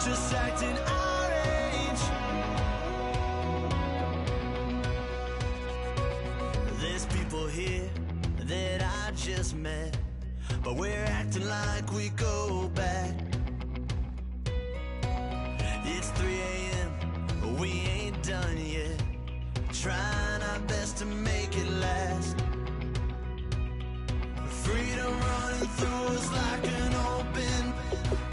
just acting our age. There's people here that I just met, but we're acting like we go back. It's 3 a.m., we ain't done yet, trying our best to make it last. Freedom running through us like an open.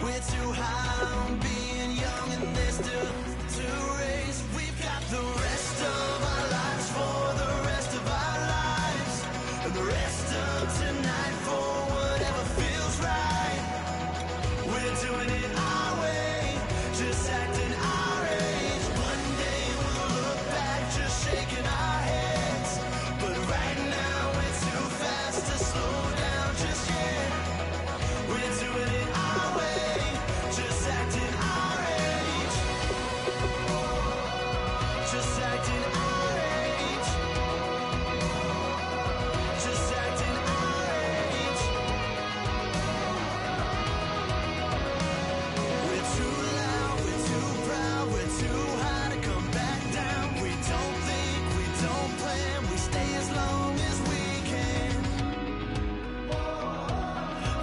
We're too high on being young, and there's still to race. We've got the rest of our lives for the rest of our lives, and the rest of tonight for whatever feels right. We're doing it our way, just acting our age. One day we'll look back, just shaking our heads, but right now we're too fast to slow down just yet. We're doing it our way, just acting our age. Just acting our age. Just acting our age. We're too loud, we're too proud, we're too high to come back down. We don't think, we don't plan, we stay as long as we can.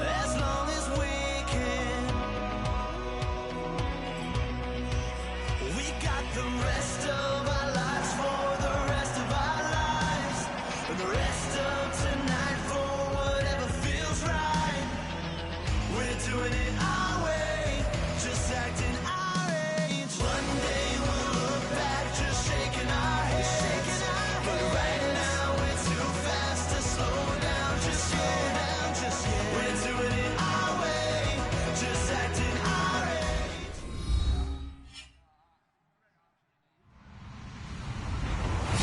As long as we can. We got the rest of our lives for the rest of our lives, and the rest of tonight for whatever feels right. We're doing it our way, just acting our age. One day we'll look back, just shaking our heads, but right now we're too fast to slow down just yet. We're doing it our way, just acting our age.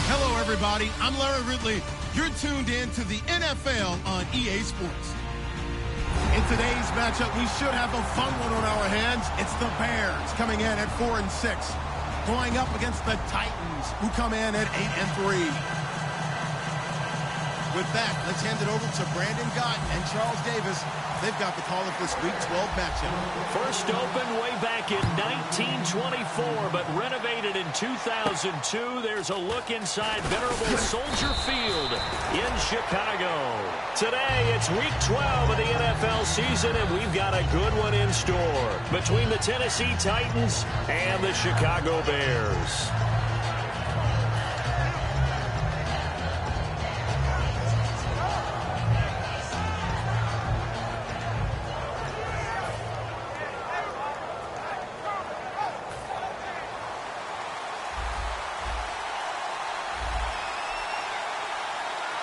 Hello, everybody. I'm Larry Ridley. You're tuned in to the NFL on EA Sports. In today's matchup, we should have a fun one on our hands. It's the Bears coming in at 4-6, going up against the Titans, who come in at 8-3. With that, let's hand it over to Brandon Gott and Charles Davis. They've got the call of this Week 12 matchup. First opened way back in 1924, but renovated in 2002. There's a look inside venerable Soldier Field in Chicago. Today, it's Week 12 of the NFL season, and we've got a good one in store between the Tennessee Titans and the Chicago Bears.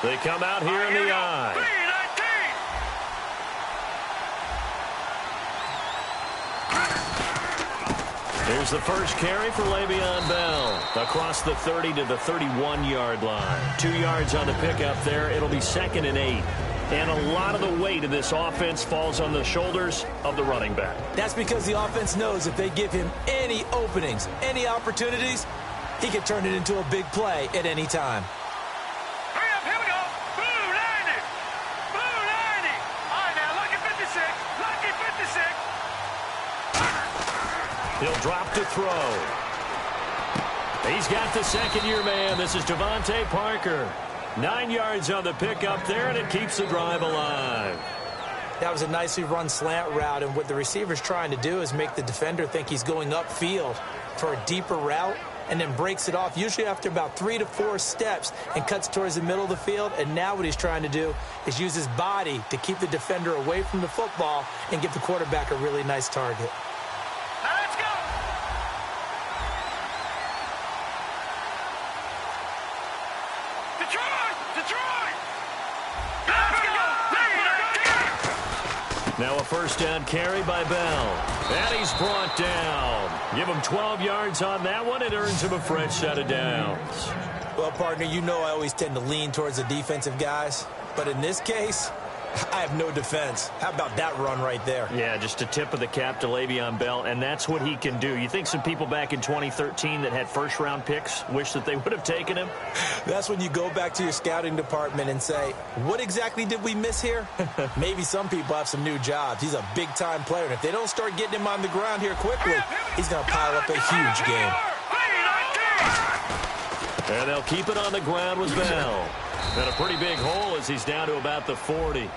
They come out here in the eye. Here's the first carry for Le'Veon Bell. Across the 30 to the 31-yard line. 2 yards on the pickup there. It'll be 2nd and 8. And a lot of the weight of this offense falls on the shoulders of the running back. That's because the offense knows if they give him any openings, any opportunities, he can turn it into a big play at any time. He'll drop to throw. He's got the second-year man. This is Devontae Parker. 9 yards on the pickup there, and it keeps the drive alive. That was a nicely run slant route, and what the receiver's trying to do is make the defender think he's going upfield for a deeper route, and then breaks it off, usually after about 3 to 4 steps, and cuts towards the middle of the field. And now what he's trying to do is use his body to keep the defender away from the football and give the quarterback a really nice target. Now a first down carry by Bell. And he's brought down. Give him 12 yards on that one. It earns him a fresh set of downs. Well, partner, you know I always tend to lean towards the defensive guys. But in this case, I have no defense. How about that run right there? Yeah, just a tip of the cap to Le'Veon Bell, and that's what he can do. You think some people back in 2013 that had first-round picks wish that they would have taken him? That's when you go back to your scouting department and say, what exactly did we miss here? Maybe some people have some new jobs. He's a big-time player, and if they don't start getting him on the ground here quickly, he's going to pile up a huge game. And they'll keep it on the ground with Bell. And a pretty big hole as he's down to about the 40.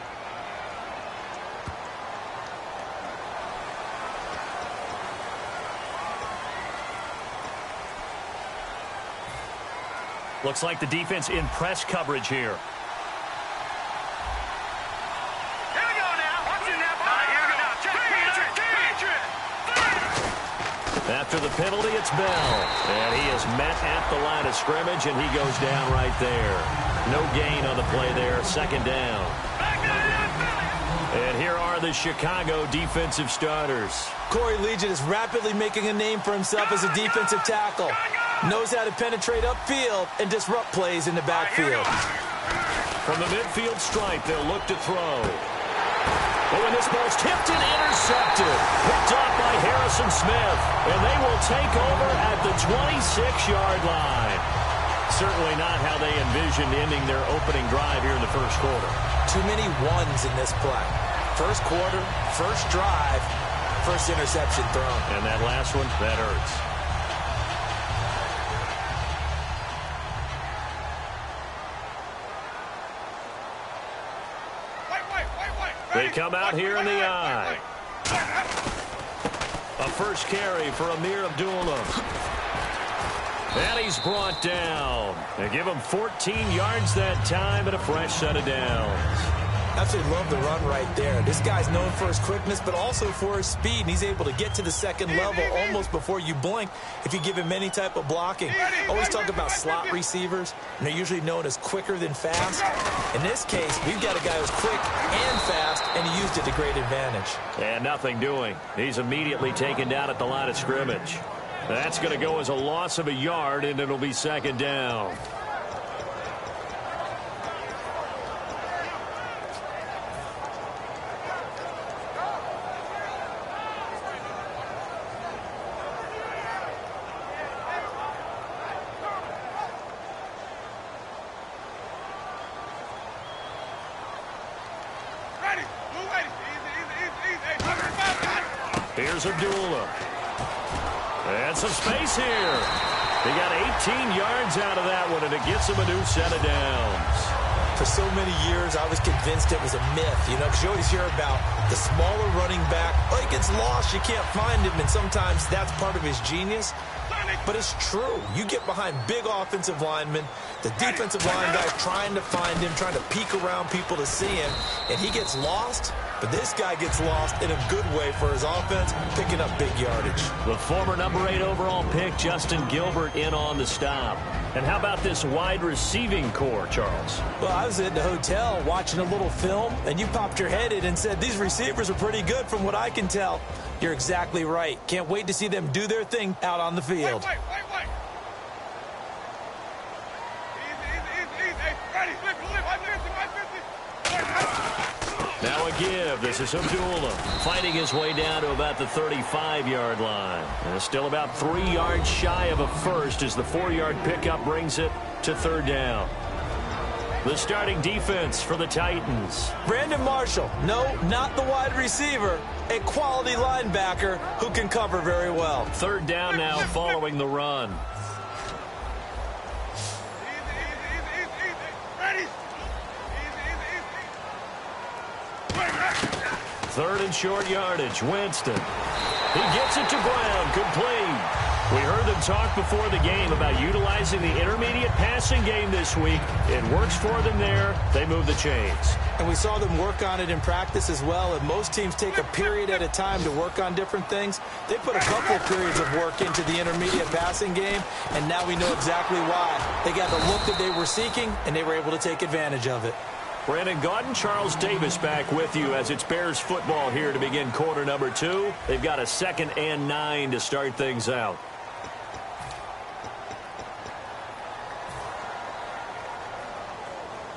Looks like the defense in press coverage here. After the penalty, it's Bell. And he is met at the line of scrimmage, and he goes down right there. No gain on the play there. Second down. And here are the Chicago defensive starters. Corey Legion is rapidly making a name for himself as a defensive tackle. Knows how to penetrate upfield and disrupt plays in the backfield. From the midfield stripe, they'll look to throw. Oh, and this ball's tipped and intercepted. Picked off by Harrison Smith. And they will take over at the 26-yard line. Certainly not how they envisioned ending their opening drive here in the first quarter. Too many ones in this play. First quarter, first drive, first interception thrown. And that last one, that hurts. They come out here in the eye. A first carry for Amir Abdullah. And he's brought down. They give him 14 yards that time and a fresh set of downs. Absolutely love the run right there. This guy's known for his quickness, but also for his speed. And he's able to get to the second level almost before you blink if you give him any type of blocking. Always talk about slot receivers, and they're usually known as quicker than fast. In this case, we've got a guy who's quick and fast, and he used it to great advantage. And nothing doing. He's immediately taken down at the line of scrimmage. That's going to go as a loss of a yard, and it'll be second down. Here's Abdullah. And some space here. They got 18 yards out of that one, and it gets them a new set of downs. For so many years, I was convinced it was a myth, because you always hear about the smaller running back. Oh, he gets lost, you can't find him, and sometimes that's part of his genius. But it's true. You get behind big offensive linemen, the defensive line guy's trying to find him, trying to peek around people to see him, and he gets lost. But this guy gets lost in a good way for his offense, picking up big yardage. The former number 8 overall pick, Justin Gilbert, in on the stop. And how about this wide receiving core, Charles? Well, I was at the hotel watching a little film, and you popped your head in and said, these receivers are pretty good from what I can tell. You're exactly right. Can't wait to see them do their thing out on the field. Wait. Now a give. This is Abdullah fighting his way down to about the 35-yard line. And still about 3 yards shy of a first as the 4-yard pickup brings it to third down. The starting defense for the Titans. Brandon Marshall. No, not the wide receiver. A quality linebacker who can cover very well. Third down now following the run. Third and short yardage. Winston. He gets it to Brown. Complete. We heard them talk before the game about utilizing the intermediate passing game this week. It works for them there. They move the chains. And we saw them work on it in practice as well. And most teams take a period at a time to work on different things. They put a couple of periods of work into the intermediate passing game, and now we know exactly why. They got the look that they were seeking, and they were able to take advantage of it. Brandon Gaudin, Charles Davis back with you as it's Bears football here to begin quarter number 2. They've got a 2nd and 9 to start things out.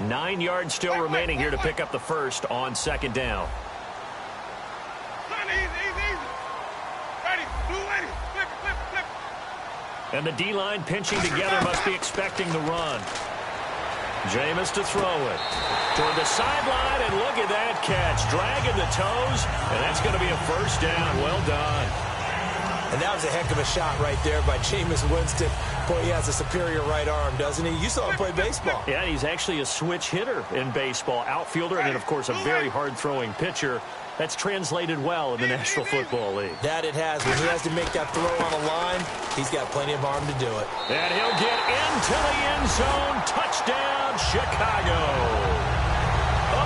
9 yards still remaining here to pick up the first on second down. And the D-line pinching together must be expecting the run. Jameis to throw it. Toward the sideline, and look at that catch. Dragging the toes, and that's going to be a first down. Well done. And that was a heck of a shot right there by Jameis Winston. Boy, he has a superior right arm, doesn't he? You saw him play baseball. Yeah, he's actually a switch hitter in baseball. Outfielder, and then, of course, a very hard-throwing pitcher. That's translated well in the National Football League. That it has. When he has to make that throw on a line, he's got plenty of arm to do it. And he'll get into the end zone. Touchdown, Chicago.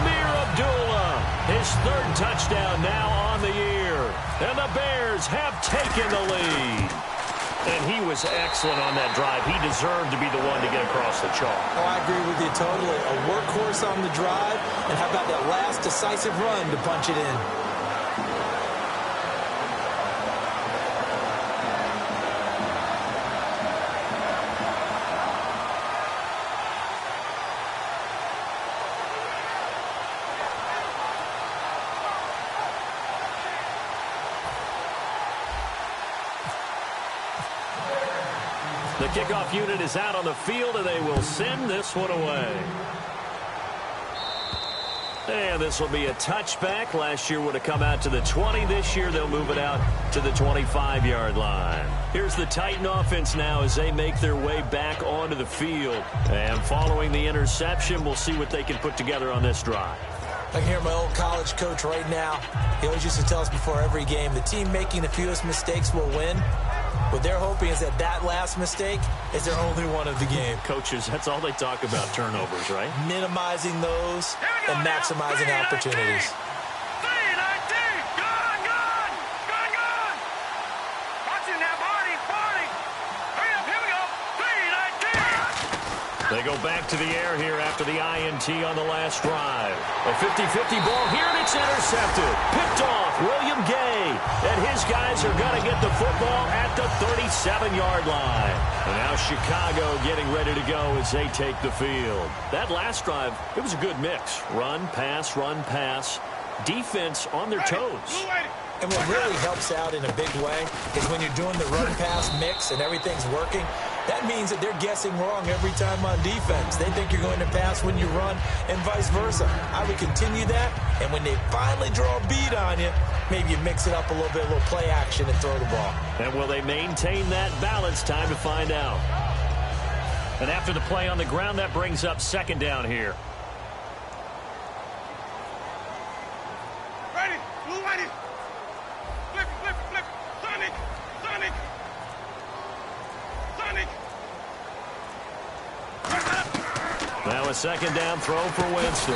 Amir Abdullah, his third touchdown now on the year. And the Bears have taken the lead. And he was excellent on that drive. He deserved to be the one to get across the chalk. Oh, I agree with you totally. A workhorse on the drive. And how about that last decisive run to punch it in? The kickoff unit is out on the field, and they will send this one away. And this will be a touchback. Last year would have come out to the 20. This year they'll move it out to the 25-yard line. Here's the Titan offense now as they make their way back onto the field. And following the interception, we'll see what they can put together on this drive. I can hear my old college coach right now. He always used to tell us before every game, the team making the fewest mistakes will win. What they're hoping is that that last mistake is their only one of the game. Coaches, that's all they talk about, turnovers, right? Minimizing those and maximizing opportunities. They go back to the air here after the INT on the last drive. A 50-50 ball here, and it's intercepted. Picked off, William Gay. And his guys are going to get the football at the 37-yard line. And now Chicago getting ready to go as they take the field. That last drive, it was a good mix. Run, pass, defense on their toes. And what really helps out in a big way is when you're doing the run-pass mix and everything's working, that means that they're guessing wrong every time on defense. They think you're going to pass when you run and vice versa. I would continue that, and when they finally draw a beat on you, maybe you mix it up a little bit, a little play action and throw the ball. And will they maintain that balance? Time to find out. And after the play on the ground, that brings up second down here. Ready, blue ready. Flip, Sonic. Now a second down throw for Winston.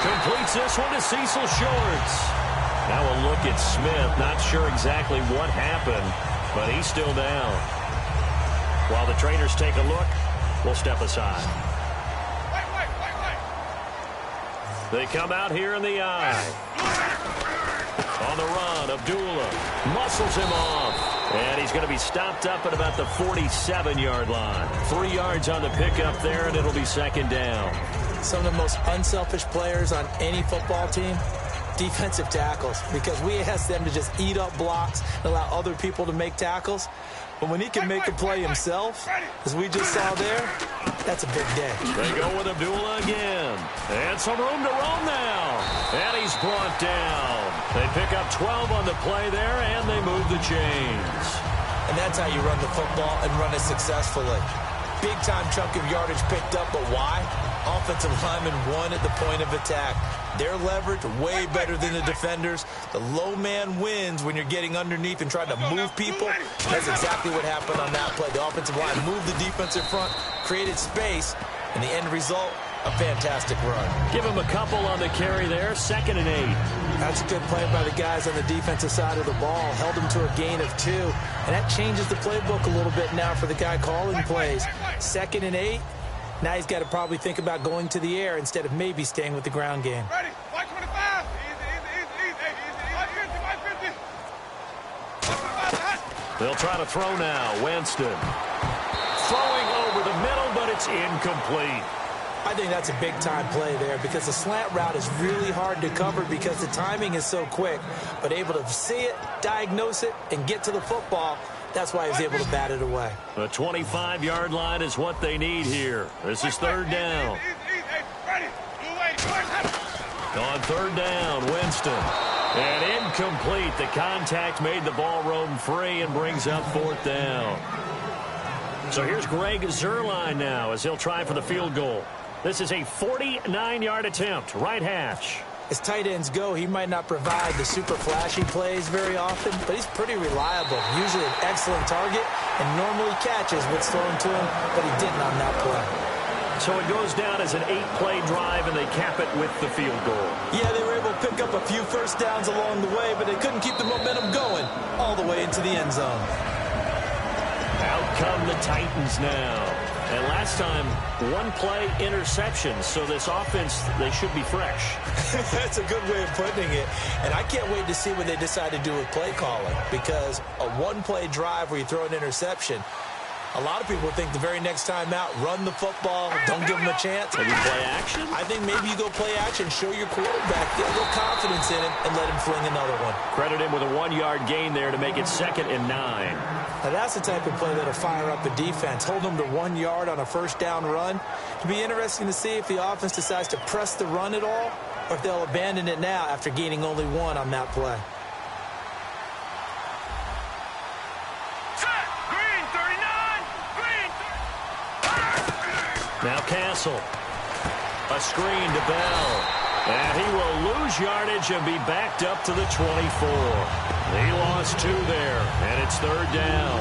Completes this one to Cecil Shorts. Now a look at Smith. Not sure exactly what happened, but he's still down. While the trainers take a look, we'll step aside. They come out here in the eye. On the run, Abdullah muscles him off. And he's going to be stopped up at about the 47-yard line. 3 yards on the pickup there, and it'll be second down. Some of the most unselfish players on any football team, defensive tackles, because we ask them to just eat up blocks and allow other people to make tackles. But when he can make a play himself, as we just saw there, that's a big day. They go with Abdullah again. And some room to roam now. And he's brought down. They pick up 12 on the play there, and they move the chains. And that's how you run the football and run it successfully. Big-time chunk of yardage picked up, but why? Offensive linemen won at the point of attack. Their leverage way better than the defenders. The low man wins when you're getting underneath and trying to move people. That's exactly what happened on that play. The offensive line moved the defense in front, created space, and the end result, a fantastic run. Give him a couple on the carry there, 2nd and 8. That's a good play by the guys on the defensive side of the ball. Held him to a gain of 2. And that changes the playbook a little bit now for the guy calling plays. 2nd and 8. Now he's got to probably think about going to the air instead of maybe staying with the ground game. Ready, 125. Easy. They'll try to throw now. Winston. Throwing over the middle, but it's incomplete. I think that's a big-time play there because the slant route is really hard to cover because the timing is so quick. But able to see it, diagnose it, and get to the football, that's why he was able to bat it away. The 25-yard line is what they need here. This is third down. On third down, Winston. And incomplete. The contact made the ball roam free and brings up fourth down. So here's Greg Zuerlein now as he'll try for the field goal. This is a 49-yard attempt, right hash. As tight ends go, he might not provide the super flashy plays very often, but he's pretty reliable. Usually an excellent target and normally catches what's thrown to him, but he didn't on that play. So it goes down as an 8-play drive, and they cap it with the field goal. Yeah, they were able to pick up a few first downs along the way, but they couldn't keep the momentum going all the way into the end zone. Out come the Titans now. And last time, 1-play interception, so this offense, they should be fresh. That's a good way of putting it. And I can't wait to see what they decide to do with play calling, because a 1-play drive where you throw an interception, a lot of people think the very next time out, run the football, don't give them a chance. Maybe play action? I think maybe you go play action, show your quarterback, get a little confidence in him, and let him fling another one. Credit him with a 1-yard gain there to make it 2nd and 9. Now that's the type of play that'll fire up a defense. Hold them to 1 yard on a first down run. It'll be interesting to see if the offense decides to press the run at all, or if they'll abandon it now after gaining only 1 on that play. Now Castle. A screen to Bell. And he will lose yardage and be backed up to the 24. He lost 2 there, and it's third down.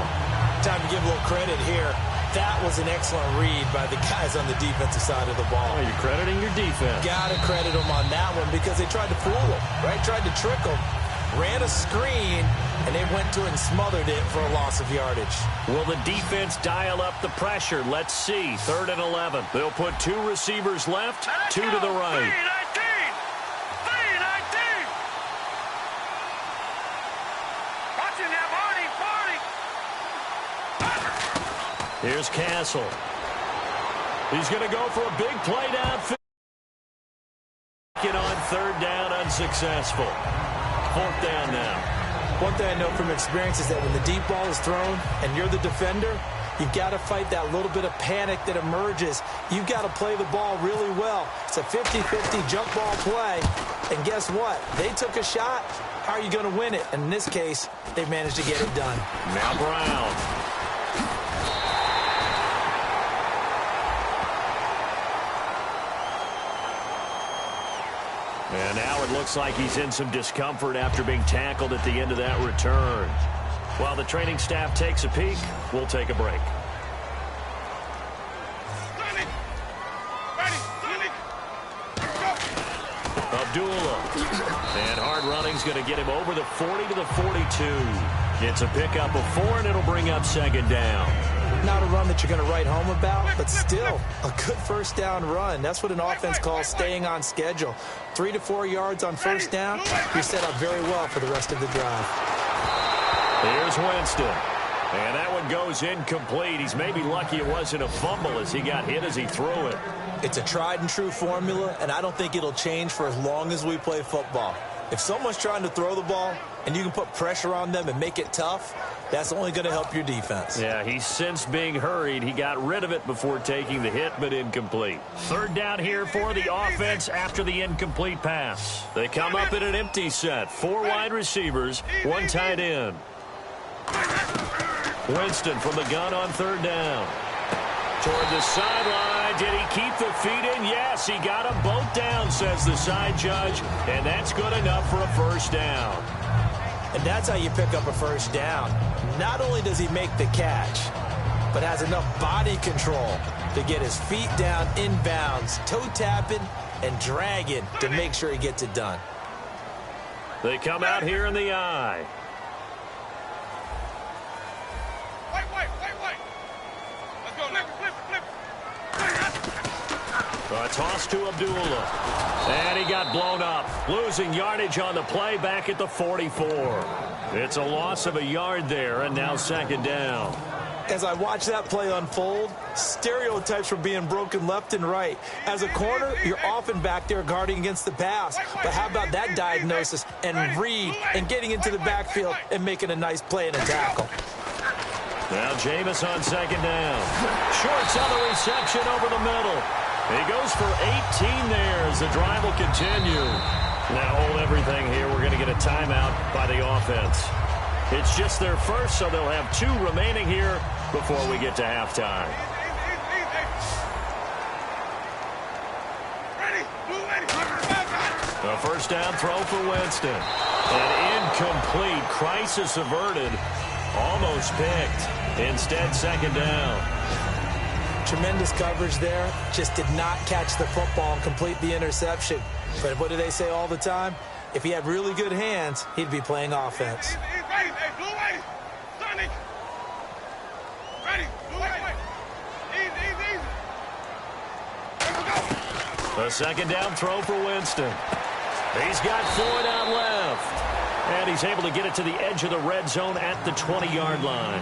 Time to give a little credit here. That was an excellent read by the guys on the defensive side of the ball. Oh, you're crediting your defense. Got to credit them on that one because they tried to fool him, right? Tried to trick him. Ran a screen, and they went to it and smothered it for a loss of yardage. Will the defense dial up the pressure? Let's see. 3rd and 11. They'll put 2 receivers left, 2 to the right. 3-19. Watching that body. Here's Castle. He's going to go for a big play downfield. On 3rd down, unsuccessful. 4th down now. One thing I know from experience is that when the deep ball is thrown and you're the defender, you've got to fight that little bit of panic that emerges. You've got to play the ball really well. It's a 50-50 jump ball play. And guess what? They took a shot. How are you going to win it? And in this case, they managed to get it done. Now Brown. And now it looks like he's in some discomfort after being tackled at the end of that return. While the training staff takes a peek, we'll take a break. Abdullah. And hard running's going to get him over the 40 to the 42. It's a pickup of 4, and it'll bring up 2nd down. Not a run that you're going to write home about, but still a good first down run. That's what an offense calls staying on schedule. 3 to 4 yards on first down, you're set up very well for the rest of the drive. Here's Winston. And that one goes incomplete. He's maybe lucky it wasn't a fumble as he got hit as he threw it. It's a tried and true formula, and I don't think it'll change for as long as we play football. If someone's trying to throw the ball and you can put pressure on them and make it tough, that's only going to help your defense. Yeah, he's since being hurried. He got rid of it before taking the hit, but incomplete. 3rd down here for the offense after the incomplete pass. They come up in an empty set. 4 wide receivers, 1 tight end. Winston from the gun on 3rd down. Toward the sideline. Did he keep the feet in? Yes, he got them both down, says the side judge. And that's good enough for a first down. And that's how you pick up a first down. Not only does he make the catch, but has enough body control to get his feet down inbounds, toe tapping and dragging to make sure he gets it done. They come out here in the eye. Wait. Let's go. Flip. A toss to Abdullah. And he got blown up. Losing yardage on the play back at the 44. It's a loss of a yard there, and now 2nd down. As I watch that play unfold, stereotypes were being broken left and right. As a corner, you're often back there guarding against the pass. But how about that diagnosis and read and getting into the backfield and making a nice play and a tackle? Now Jameis on second down. Shorts on the reception over the middle. He goes for 18 there as the drive will continue. Now hold everything here. We're going to get a timeout by the offense. It's just their first, so they'll have 2 remaining here before we get to halftime. A first down throw for Winston. An incomplete. Crisis averted. Almost picked. Instead, second down. Tremendous coverage there. Just did not catch the football and complete the interception. But what do they say all the time? If he had really good hands, he'd be playing offense. A second down throw for Winston. He's got Floyd out left. And he's able to get it to the edge of the red zone at the 20-yard line.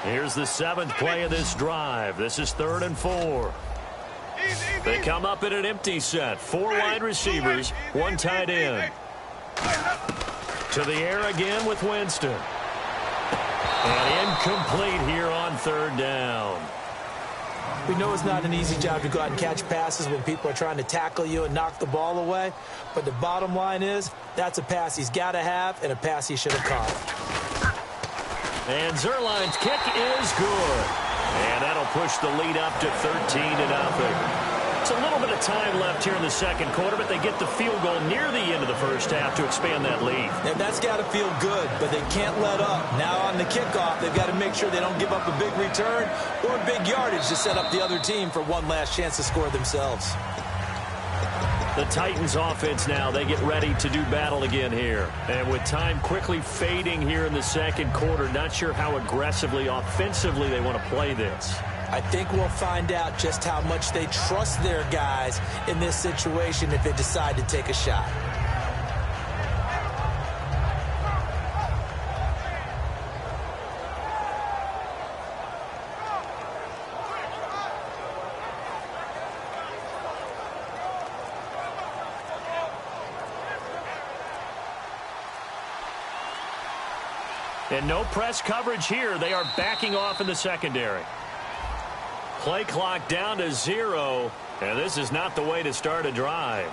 Here's the 7th play of this drive. This is 3rd and 4. They come up in an empty set. 4 wide receivers, 1 tight end. To the air again with Winston. And incomplete here on 3rd down. We know it's not an easy job to go out and catch passes when people are trying to tackle you and knock the ball away. But the bottom line is, that's a pass he's got to have and a pass he should have caught. And Zerline's kick is good. And that'll push the lead up to 13-0. It's a little bit of time left here in the second quarter, but they get the field goal near the end of the first half to expand that lead. And that's got to feel good, but they can't let up. Now on the kickoff, they've got to make sure they don't give up a big return or big yardage to set up the other team for one last chance to score themselves. The Titans offense now, they get ready to do battle again here. And with time quickly fading here in the second quarter, not sure how aggressively, offensively they want to play this. I think we'll find out just how much they trust their guys in this situation if they decide to take a shot. And no press coverage here. They are backing off in the secondary. Play clock down to 0, and this is not the way to start a drive.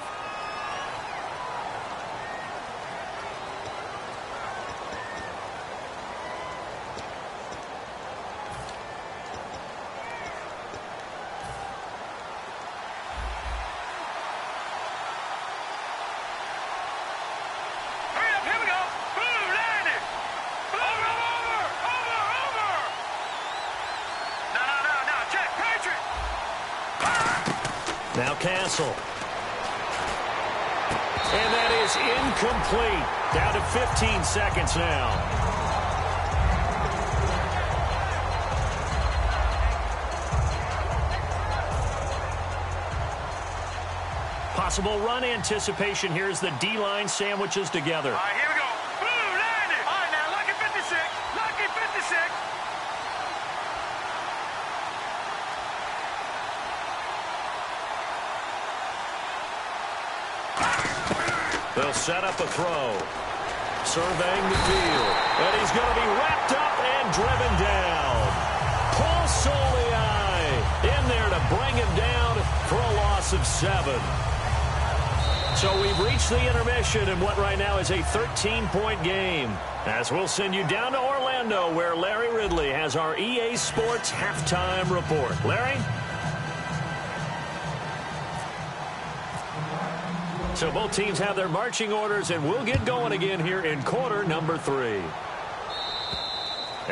Now Castle. And that is incomplete. Down to 15 seconds now. Possible run anticipation here as the D-line sandwiches together. All right, here we go. Blue, landed. All right, now, lucky 56. Lucky 56. They'll set up a throw. Surveying the field. And he's going to be wrapped up and driven down. Paul Soliai in there to bring him down for a loss of 7. So we've reached the intermission in what right now is a 13-point game. As we'll send you down to Orlando, where Larry Ridley has our EA Sports halftime report. Larry? So both teams have their marching orders, and we'll get going again here in quarter number 3.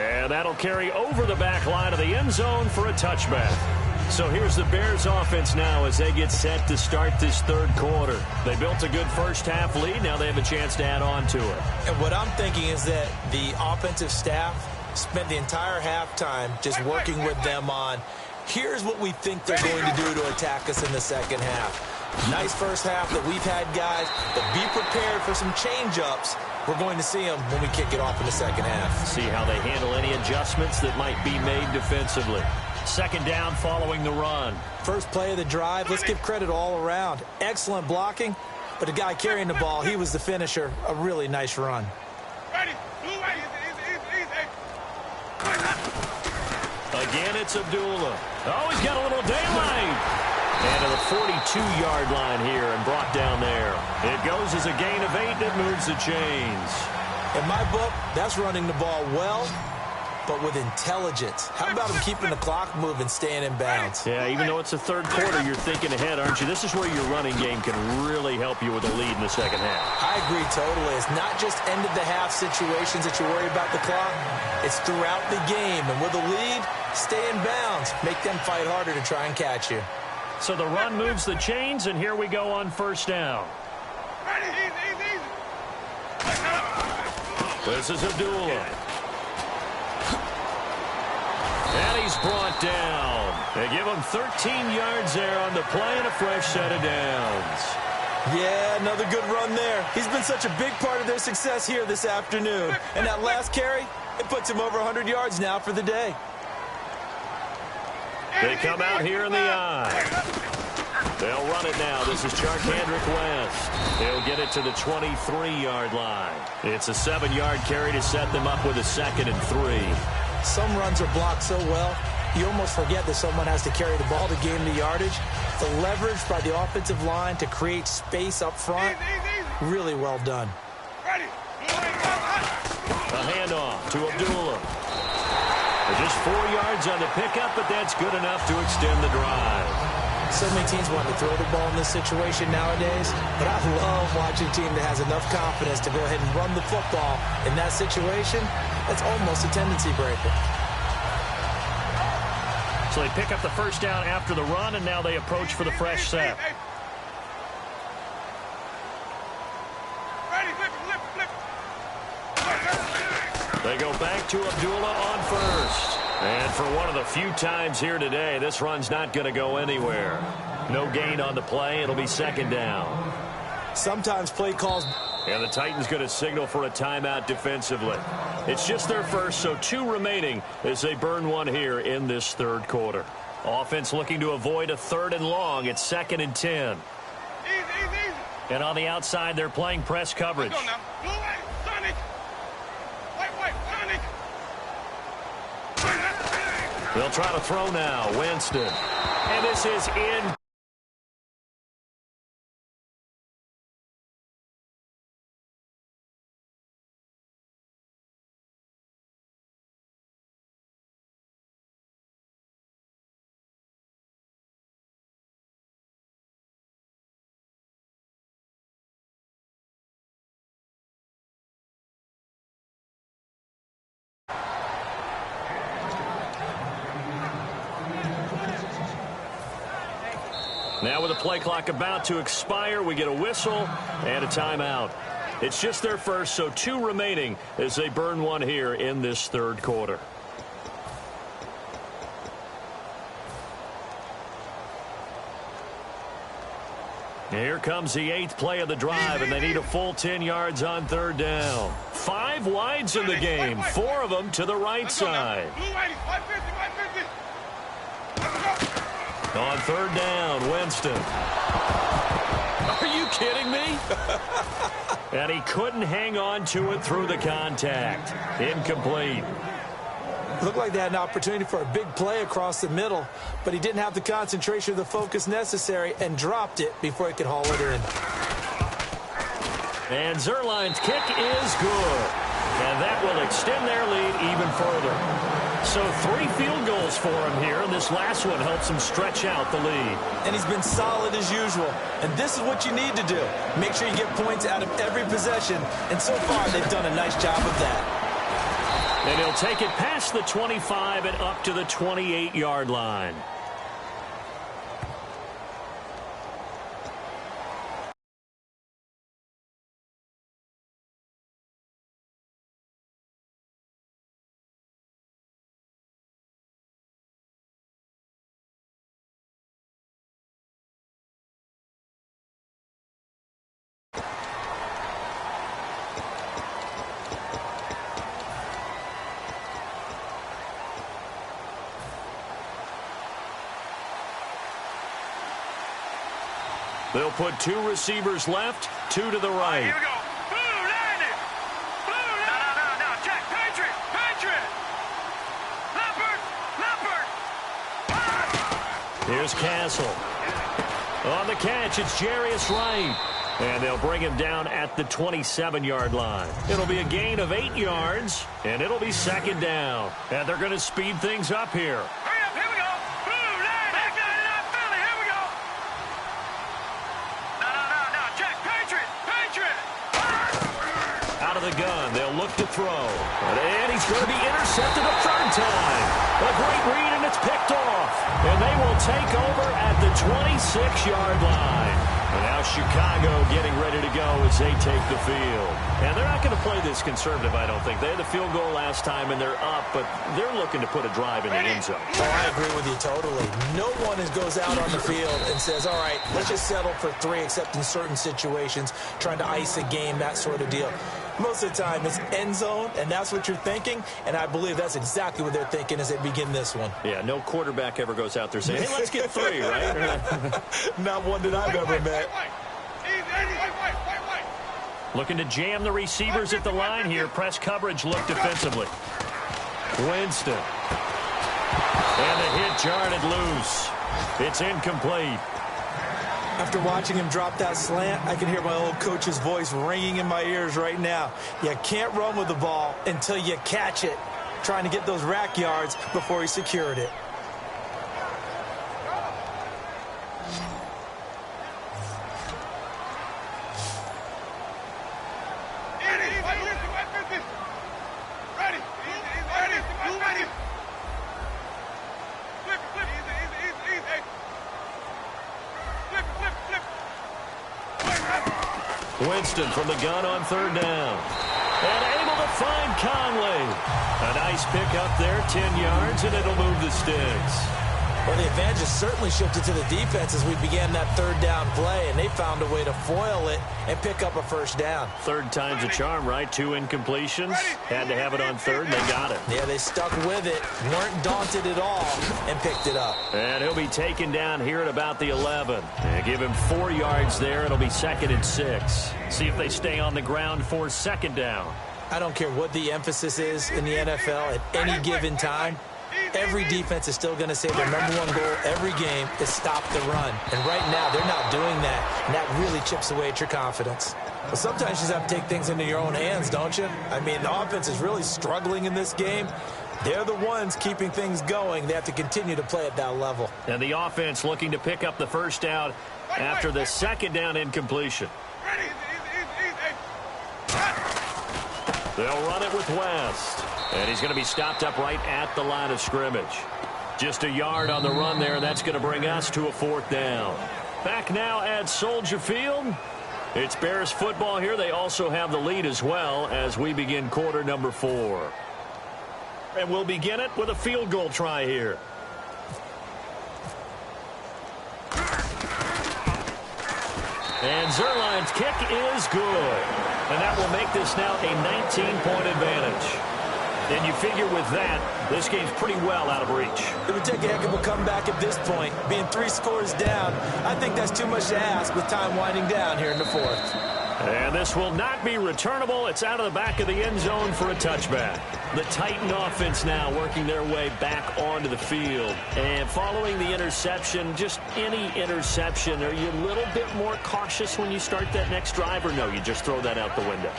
And that'll carry over the back line of the end zone for a touchback. So here's the Bears offense now as they get set to start this third quarter. They built a good first half lead. Now they have a chance to add on to it. And what I'm thinking is that the offensive staff Spent the entire halftime just working with them on, here's what we think they're going to do to attack us in the second half. Nice first half that we've had, guys, but be prepared for some change-ups. We're going to see them when we kick it off in the second half. See how they handle any adjustments that might be made defensively. Second down following the run. First play of the drive, let's give credit all around. Excellent blocking, but the guy carrying the ball, he was the finisher. A really nice run. Again, it's Abdullah. Oh, he's got a little daylight. And to the 42-yard line here and brought down there. It goes as a gain of 8 that moves the chains. In my book, that's running the ball well, but with intelligence. How about him keeping the clock moving, staying in bounds? Yeah, even though it's the third quarter, you're thinking ahead, aren't you? This is where your running game can really help you with a lead in the second half. I agree totally. It's not just end-of-the-half situations that you worry about the clock. It's throughout the game. And with a lead, stay in bounds. Make them fight harder to try and catch you. So the run moves the chains, and here we go on first down. This is Abdullah. And he's brought down. They give him 13 yards there on the play and a fresh set of downs. Yeah, another good run there. He's been such a big part of their success here this afternoon. And that last carry, it puts him over 100 yards now for the day. They come out here in the eye. They'll run it now. This is Charkandrick West. He'll get it to the 23-yard line. It's a 7-yard carry to set them up with a 2nd and 3. Some runs are blocked so well, you almost forget that someone has to carry the ball to gain the yardage. The leverage by the offensive line to create space up front, really well done. A handoff to Abdullah. Just 4 yards on the pickup, but that's good enough to extend the drive. So many teams want to throw the ball in this situation nowadays, but I love watching a team that has enough confidence to go ahead and run the football. In that situation, that's almost a tendency breaker. So they pick up the first down after the run, and now they approach for the fresh set. They go back to Abdullah on first. And for one of the few times here today, this run's not going to go anywhere. No gain on the play. It'll be second down. Sometimes play calls. And the Titans going to signal for a timeout defensively. It's just their first, so 2 remaining as they burn one here in this third quarter. Offense looking to avoid a 3rd and long. It's 2nd and 10. And on the outside, they're playing press coverage. They'll try to throw now. Winston. And this is in. Now with the play clock about to expire, we get a whistle and a timeout. It's just their first, so 2 remaining as they burn one here in this third quarter. Here comes the 8th play of the drive, and they need a full 10 yards on third down. 5 wides in the game, 4 of them to the right side. On third down, Winston. Are you kidding me? And he couldn't hang on to it through the contact. Incomplete. Looked like they had an opportunity for a big play across the middle, but he didn't have the concentration or the focus necessary and dropped it before he could haul it in. And Zerline's kick is good. And that will extend their lead even further. So 3 field goals for him here, and this last one helps him stretch out the lead. And he's been solid as usual. And this is what you need to do. Make sure you get points out of every possession. And so far, they've done a nice job of that. And he'll take it past the 25 and up to the 28-yard line. They'll put 2 receivers left, 2 to the right. Here we go. Blue landed. Blue landed. No. Check. Patriot. Leopard. Here's Castle. On the catch, it's Jarius Wright. And they'll bring him down at the 27-yard line. It'll be a gain of 8 yards, and it'll be second down. And they're going to speed things up here. Hurry up. Here we go. Blue landed. Back 99 Philly. Here we go. No. Check. Patriot. Out of the gun, they'll look to throw. And he's going to be intercepted a third time. A great read, and it's picked off. And they will take over at the 26-yard line. And now Chicago getting ready to go as they take the field. And they're not going to play this conservative, I don't think. They had the field goal last time, and they're up, but they're looking to put a drive in the end zone. Oh, I agree with you totally. No one goes out on the field and says, all right, let's just settle for 3, except in certain situations, trying to ice a game, that sort of deal. Most of the time, it's end zone, and that's what you're thinking, and I believe that's exactly what they're thinking as they begin this one. Yeah, no quarterback ever goes out there saying, hey, let's get 3, right? Not one that I've ever met. Looking to jam the receivers at the line here. Press coverage look defensively. Winston. And the hit jarred loose. It's incomplete. After watching him drop that slant, I can hear my old coach's voice ringing in my ears right now. You can't run with the ball until you catch it. Trying to get those rack yards before he secured it. Winston from the gun on third down. And able to find Conley. A nice pick up there, 10 yards, and it'll move the sticks. Well, the advantage has certainly shifted to the defense as we began that third down play, and they found a way to foil it and pick up a first down. Third time's a charm, right? 2 incompletions. Had to have it on third, and they got it. Yeah, they stuck with it, weren't daunted at all, and picked it up. And he'll be taken down here at about the 11. And give him 4 yards there. It'll be 2nd and 6. See if they stay on the ground for second down. I don't care what the emphasis is in the NFL at any given time. Every defense is still going to say their number 1 goal every game is stop the run. And right now, they're not doing that. And that really chips away at your confidence. But sometimes you just have to take things into your own hands, don't you? I mean, the offense is really struggling in this game. They're the ones keeping things going. They have to continue to play at that level. And the offense looking to pick up the first down after the second down incompletion. They'll run it with West. And he's going to be stopped up right at the line of scrimmage. Just a yard on the run there, and that's going to bring us to a 4th down. Back now at Soldier Field. It's Bears football here. They also have the lead as well as we begin quarter number 4. And we'll begin it with a field goal try here. And Zerline's kick is good. And that will make this now a 19-point advantage. And you figure with that, this game's pretty well out of reach. It would take a heck of a comeback at this point. Being 3 scores down, I think that's too much to ask with time winding down here in the 4th. And this will not be returnable. It's out of the back of the end zone for a touchback. The Titan offense now working their way back onto the field. And following the interception, just any interception, are you a little bit more cautious when you start that next drive, or no, you just throw that out the window?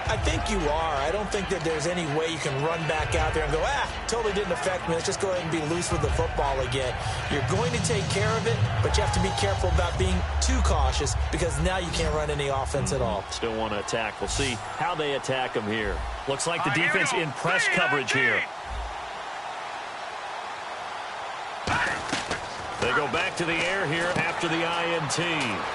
I think you are. I don't think that there's any way you can run back out there and go, totally didn't affect me. Let's just go ahead and be loose with the football again. You're going to take care of it, but you have to be careful about being too cautious because now you can't run any offense at all. Still want to attack. We'll see how they attack them here. Looks like the defense in press coverage here. They go back to the air here after the INT.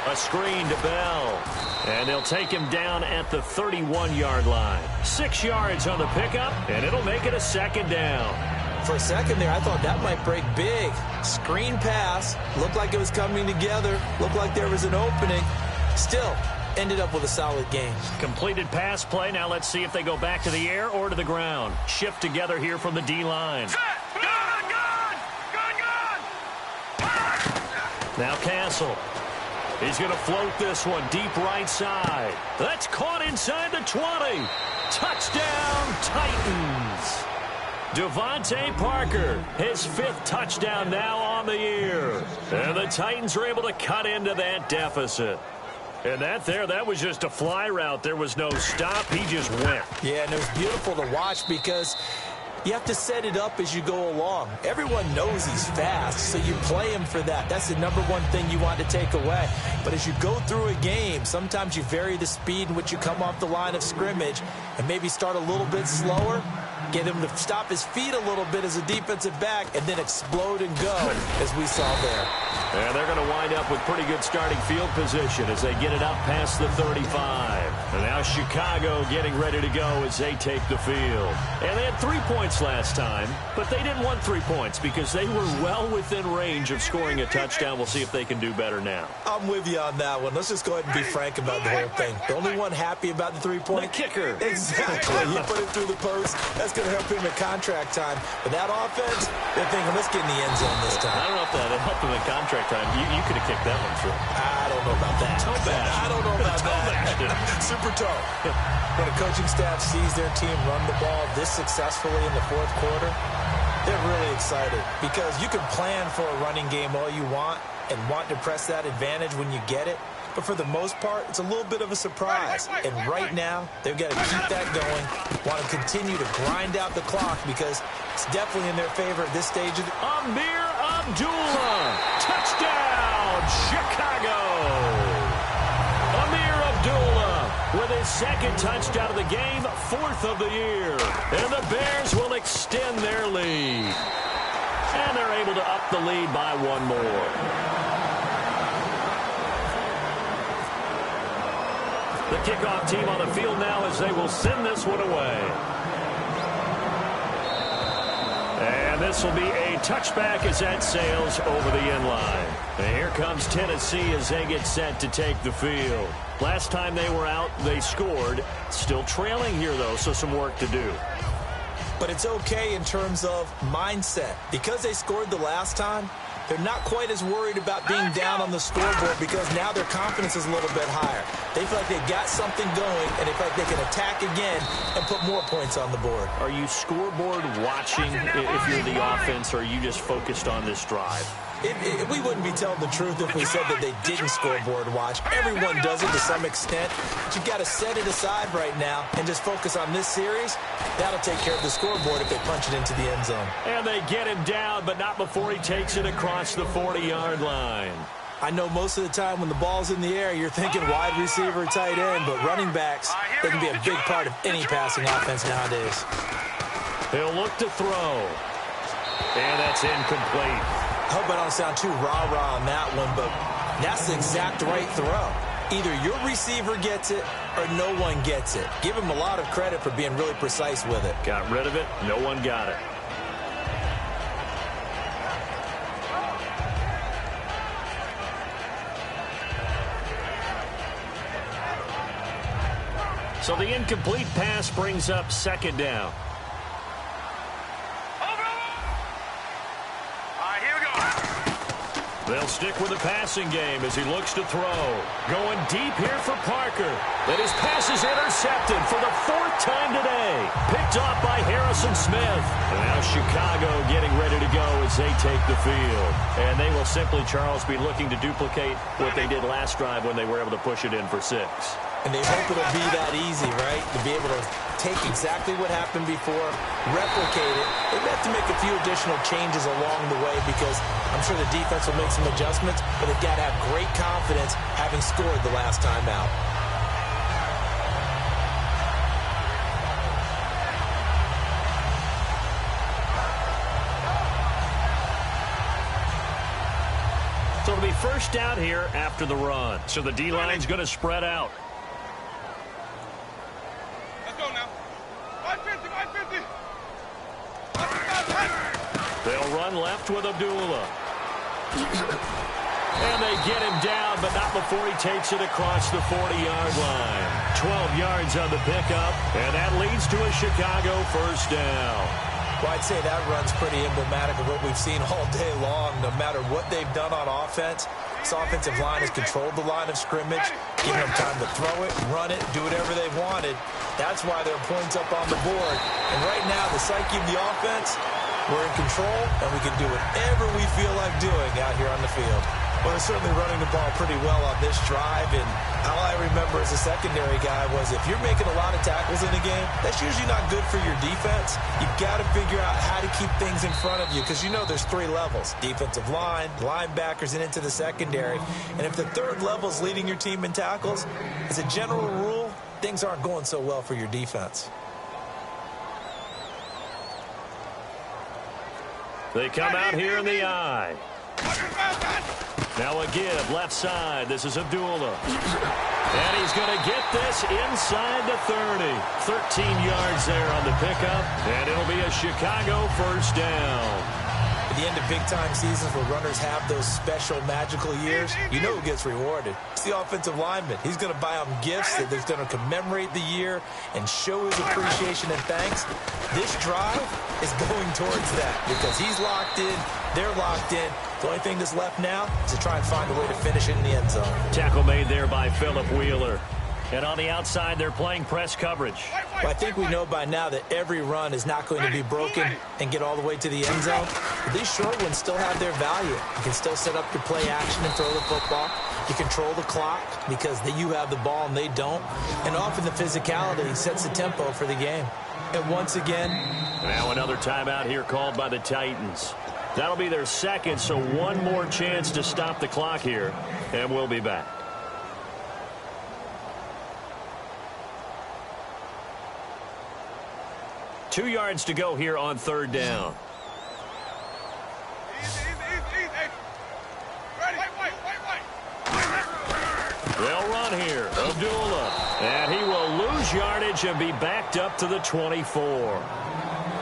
A screen to Bell. And they'll take him down at the 31-yard line. 6 yards on the pickup, and it'll make it a 2nd down. For a second there, I thought that might break big. Screen pass. Looked like it was coming together. Looked like there was an opening. Still, ended up with a solid game. Completed pass play. Now let's see if they go back to the air or to the ground. Shift together here from the D-line. Now Castle. He's going to float this one deep right side. That's caught inside the 20. Touchdown, Titans. Devontae Parker, his 5th touchdown now on the year. And the Titans are able to cut into that deficit. And that was just a fly route. There was no stop. He just went. Yeah, and it was beautiful to watch because you have to set it up as you go along. Everyone knows he's fast, so you play him for that. That's the number one thing you want to take away. But as you go through a game, sometimes you vary the speed in which you come off the line of scrimmage and maybe start a little bit slower, get him to stop his feet a little bit as a defensive back, and then explode and go, as we saw there. And they're going to wind up with pretty good starting field position as they get it up past the 35. And now Chicago getting ready to go as they take the field. And they had 3 points last time, but they didn't want 3 points because they were well within range of scoring a touchdown. We'll see if they can do better now. I'm with you on that one. Let's just go ahead and be frank about the whole thing. The only one happy about the 3-point. The kicker. Exactly. He put it through the post. That's going to help him in contract time. But that offense, they're thinking, let's get in the end zone this time. I don't know if that helped him in contract time. You could have kicked that one through. I don't know about that. Toe bash. I don't know about that. Super toe. When a coaching staff sees their team run the ball this successfully in the 4th quarter, they're really excited because you can plan for a running game all you want and want to press that advantage when you get it. But for the most part, it's a little bit of a surprise. And right now, they've got to keep that going, want to continue to grind out the clock because it's definitely in their favor at this stage of the... Amir Abdullah, touchdown, Chicago. Amir Abdullah with his 2nd touchdown of the game, 4th of the year. And the Bears will extend their lead. And they're able to up the lead by 1 more. The kickoff team on the field now as they will send this one away. And this will be a touchback as that sails over the end line. And here comes Tennessee as they get set to take the field. Last time they were out, they scored. Still trailing here, though, so some work to do. But it's okay in terms of mindset. Because they scored the last time, they're not quite as worried about being down on the scoreboard because now their confidence is a little bit higher. They feel like they've got something going, and they feel like they can attack again and put more points on the board. Are you scoreboard watching if you're the offense, or are you just focused on this drive? We wouldn't be telling the truth if we said that they didn't scoreboard watch. Everyone does it to some extent. But you've got to set it aside right now and just focus on this series. That'll take care of the scoreboard if they punch it into the end zone. And they get him down, but not before he takes it across the 40-yard line. I know most of the time when the ball's in the air, you're thinking wide receiver, tight end, but running backs, they can be a big part of any passing offense nowadays. He'll look to throw. And that's incomplete. I hope I don't sound too rah-rah on that one, but that's the exact right throw. Either your receiver gets it or no one gets it. Give him a lot of credit for being really precise with it. Got rid of it. No one got it. So the incomplete pass brings up 2nd down. They'll stick with the passing game as he looks to throw. Going deep here for Parker. And his pass is intercepted for the 4th time today. Picked off by Harrison Smith. And now Chicago getting ready to go as they take the field. And they will simply, Charles, be looking to duplicate what they did last drive when they were able to push it in for 6. And they hope it'll be that easy, right? To be able to take exactly what happened before, replicate it. They have to make a few additional changes along the way because I'm sure the defense will make some adjustments, but they've got to have great confidence having scored the last time out. So it'll be 1st down here after the run. So the D-line's going to spread out. They'll run left with Abdullah. And they get him down, but not before he takes it across the 40-yard line. 12 yards on the pickup, and that leads to a Chicago 1st down. Well, I'd say that run's pretty emblematic of what we've seen all day long. No matter what they've done on offense, This offensive line has controlled the line of scrimmage, giving them time to throw it, run it, do whatever they wanted. That's why there are points up on the board. And right now, the psyche of the offense, we're in control, and we can do whatever we feel like doing out here on the field. Well, they're certainly running the ball pretty well on this drive, and all I remember as a secondary guy was if you're making a lot of tackles in a game, that's usually not good for your defense. You've got to figure out how to keep things in front of you because you know there's 3 levels, defensive line, linebackers, and into the secondary. And if the 3rd level is leading your team in tackles, as a general rule, things aren't going so well for your defense. They come out here in the eye. Now a give, left side. This is Abdullah. And he's going to get this inside the 30. 13 yards there on the pickup, and it'll be a Chicago first down. At the end of big-time seasons where runners have those special magical years, you know who gets rewarded. It's the offensive lineman. He's going to buy them gifts that they're going to commemorate the year and show his appreciation and thanks. This drive is going towards that because he's locked in, they're locked in. The only thing that's left now is to try and find a way to finish it in the end zone. Tackle made there by Phillip Wheeler. And on the outside, they're playing press coverage. Well, I think we know by now that every run is not going to be broken and get all the way to the end zone. But these short ones still have their value. You can still set up your play action and throw the football. You control the clock because you have the ball and they don't. And often the physicality sets the tempo for the game. And once again, now another timeout here called by the Titans. That'll be their second, so one more chance to stop the clock here, and we'll be back. Two yards to go here on 3rd down. They'll run here. Abdullah. And he will lose yardage and be backed up to the 24.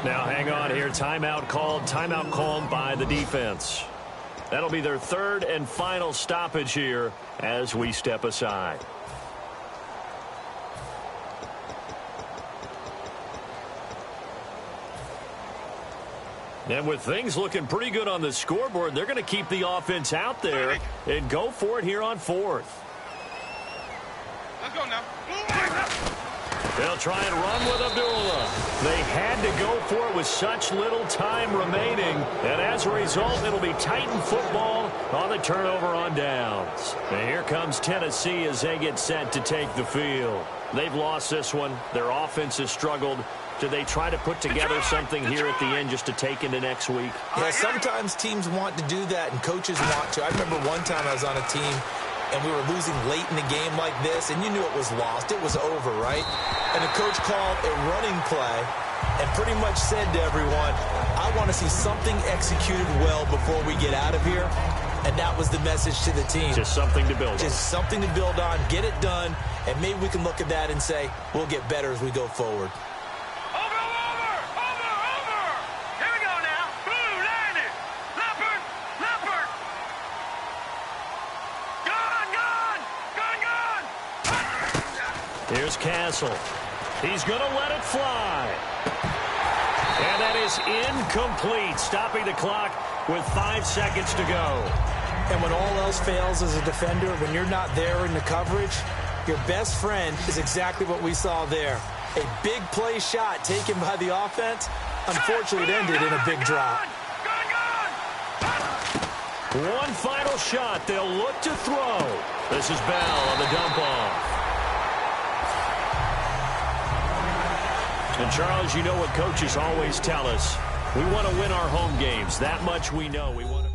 Now hang on here. Timeout called by the defense. That'll be their 3rd and final stoppage here as we step aside. And with things looking pretty good on the scoreboard, they're going to keep the offense out there and go for it here on 4th. Let's go now. They'll try and run with Abdullah. They had to go for it with such little time remaining. And as a result, it'll be Titan football on the turnover on downs. And here comes Tennessee as they get set to take the field. They've lost this one. Their offense has struggled. Do they try to put together something here at the end just to take into next week? Yeah, sometimes teams want to do that and coaches want to. I remember one time I was on a team and we were losing late in the game like this, and you knew it was lost. It was over, right? And the coach called a running play and pretty much said to everyone, I want to see something executed well before we get out of here. And that was the message to the team. Just something to build on. Just something to build on, get it done, and maybe we can look at that and say, we'll get better as we go forward. Here's Castle. He's going to let it fly. And that is incomplete, stopping the clock with 5 seconds to go. And when all else fails as a defender, when you're not there in the coverage, your best friend is exactly what we saw there. A big play shot taken by the offense. Unfortunately, it ended in a big drop. One final shot. They'll look to throw. This is Bell on the dump off. And, Charles, you know what coaches always tell us. We want to win our home games. That much we know. We want to